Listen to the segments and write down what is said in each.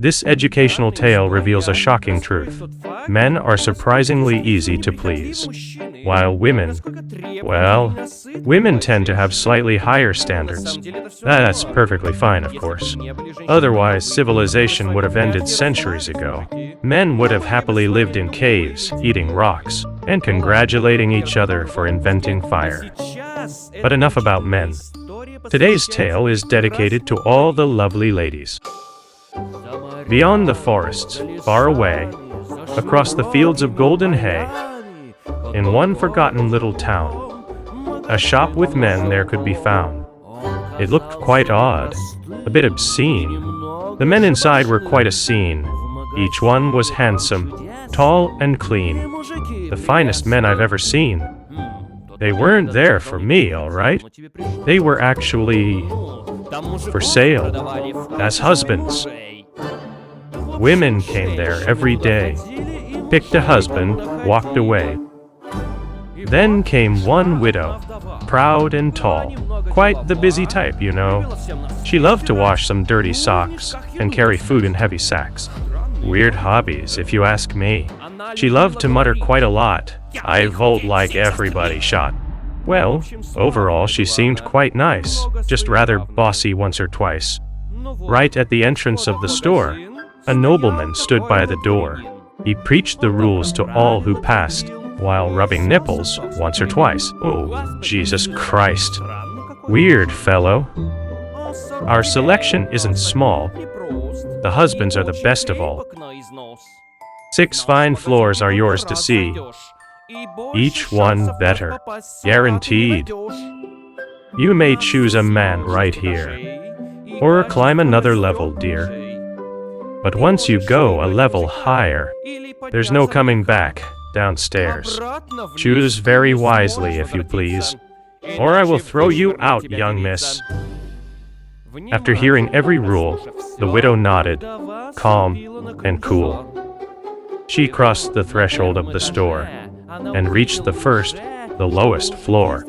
This educational tale reveals a shocking truth. Men are surprisingly easy to please, while women tend to have slightly higher standards. That's perfectly fine, of course. Otherwise, civilization would have ended centuries ago. Men would have happily lived in caves, eating rocks, and congratulating each other for inventing fire. But enough about men. Today's tale is dedicated to all the lovely ladies. Beyond the forests, far away, across the fields of golden hay, in one forgotten little town, a shop with men there could be found. It looked quite odd, a bit obscene. The men inside were quite a scene. Each one was handsome, tall and clean. The finest men I've ever seen. They weren't there for me, all right? They were actually for sale, as husbands. Women came there every day, picked a husband, walked away. Then came one widow, proud and tall, quite the busy type, you know. She loved to wash some dirty socks and carry food in heavy sacks. Weird hobbies, if you ask me. She loved to mutter quite a lot. I vote like everybody shot. Well, overall she seemed quite nice, just rather bossy once or twice. Right at the entrance of the store, a nobleman stood by the door. He preached the rules to all who passed, while rubbing nipples once or twice. Oh, Jesus Christ. Weird fellow. Our selection isn't small. The husbands are the best of all. 6 fine floors are yours to see. Each one better, guaranteed. You may choose a man right here, or climb another level, dear. But once you go a level higher, there's no coming back downstairs. Choose very wisely, if you please, or I will throw you out, young miss. After hearing every rule, the widow nodded, calm and cool. She crossed the threshold of the store and reached the lowest floor.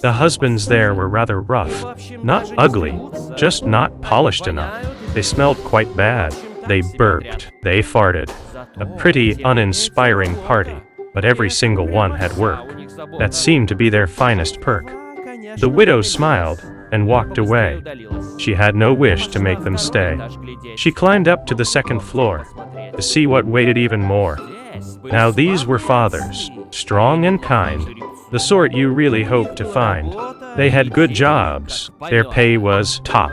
The husbands there were rather rough, not ugly, just not polished enough. They smelled quite bad. They burped, they farted. A pretty uninspiring party, but every single one had work. That seemed to be their finest perk. The widow smiled and walked away. She had no wish to make them stay. She climbed up to the 2nd floor to see what waited even more. Now these were fathers, strong and kind, the sort you really hope to find. They had good jobs, their pay was top.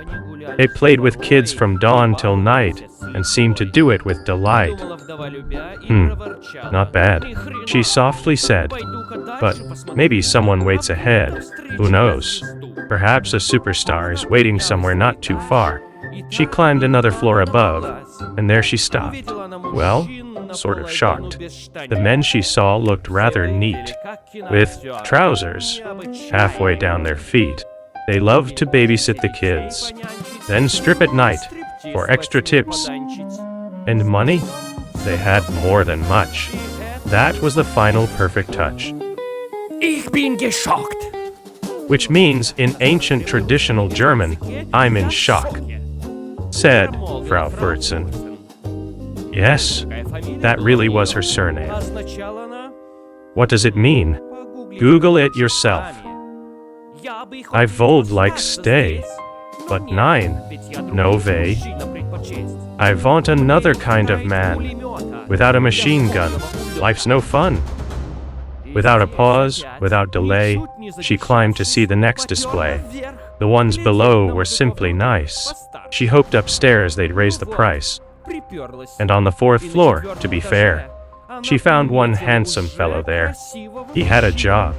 They played with kids from dawn till night, and seemed to do it with delight. Not bad, she softly said. But maybe someone waits ahead. Who knows? Perhaps a superstar is waiting somewhere not too far. She climbed another floor above, and there she stopped. Well, sort of shocked. The men she saw looked rather neat, with trousers halfway down their feet. They loved to babysit the kids, then strip at night for extra tips. And money? They had more than much. That was the final perfect touch. Ich bin geschockt. Which means, in ancient traditional German, I'm in shock, said Frau Furzen. Yes, that really was her surname. What does it mean? Google it yourself. I would like stay, but nein, no way. I want another kind of man. Without a machine gun, life's no fun. Without a pause, without delay, she climbed to see the next display. The ones below were simply nice. She hoped upstairs they'd raise the price. And on the 4th floor, to be fair, she found one handsome fellow there. He had a job,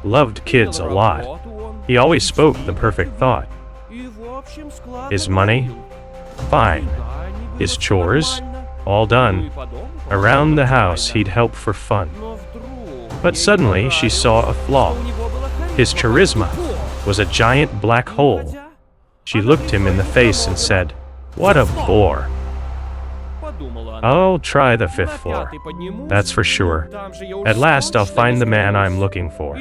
loved kids a lot. He always spoke the perfect thought. His money? Fine. His chores? All done. Around the house he'd help for fun. But suddenly she saw a flaw. His charisma was a giant black hole. She looked him in the face and said, "What a bore." I'll try the 5th floor, that's for sure. At last I'll find the man I'm looking for.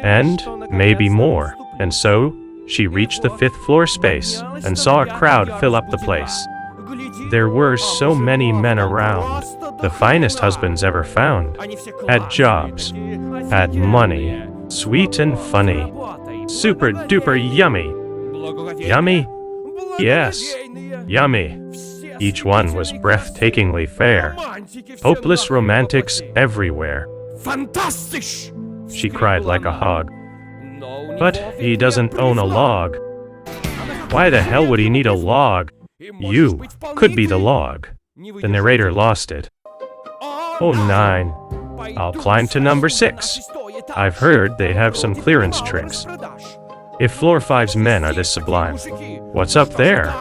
And maybe more. And so, she reached the 5th floor space and saw a crowd fill up the place. There were so many men around, the finest husbands ever found. Had jobs, had money, sweet and funny, super duper yummy. Yummy? Yes, yummy. Each one was breathtakingly fair. Hopeless romantics everywhere. Fantastisch! She cried like a hog. But he doesn't own a log. Why the hell would he need a log? You could be the log. The narrator lost it. Oh, 9. I'll climb to number 6. I've heard they have some clearance tricks. If floor 5's men are this sublime, what's up there?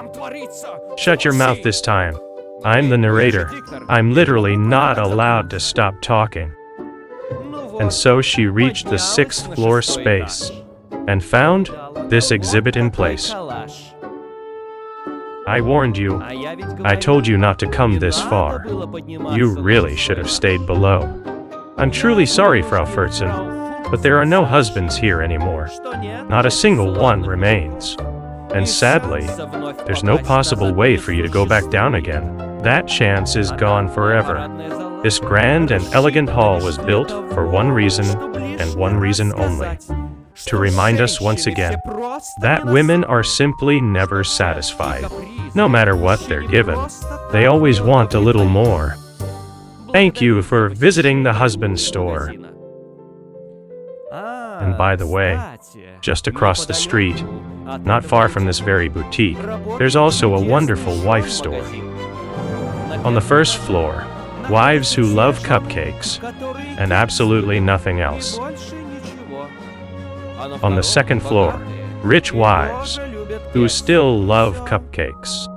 Shut your mouth this time. I'm the narrator. I'm literally not allowed to stop talking. And so she reached the 6th floor space and found this exhibit in place. I warned you. I told you not to come this far. You really should have stayed below. I'm truly sorry, Frau Furzen, but there are no husbands here anymore. Not a single one remains. And sadly, there's no possible way for you to go back down again. That chance is gone forever. This grand and elegant hall was built for one reason, and one reason only. To remind us once again that women are simply never satisfied. No matter what they're given, they always want a little more. Thank you for visiting the husband store. And by the way, just across the street, not far from this very boutique, there's also a wonderful wife store. On the 1st floor, wives who love cupcakes and absolutely nothing else. On the 2nd floor, rich wives who still love cupcakes.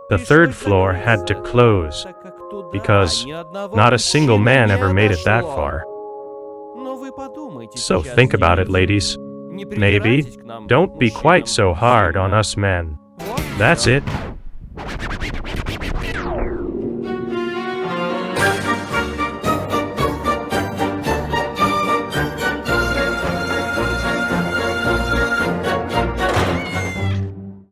The 3rd floor had to close because not a single man ever made it that far. So think about it, ladies. Maybe don't be quite so hard on us men. That's it.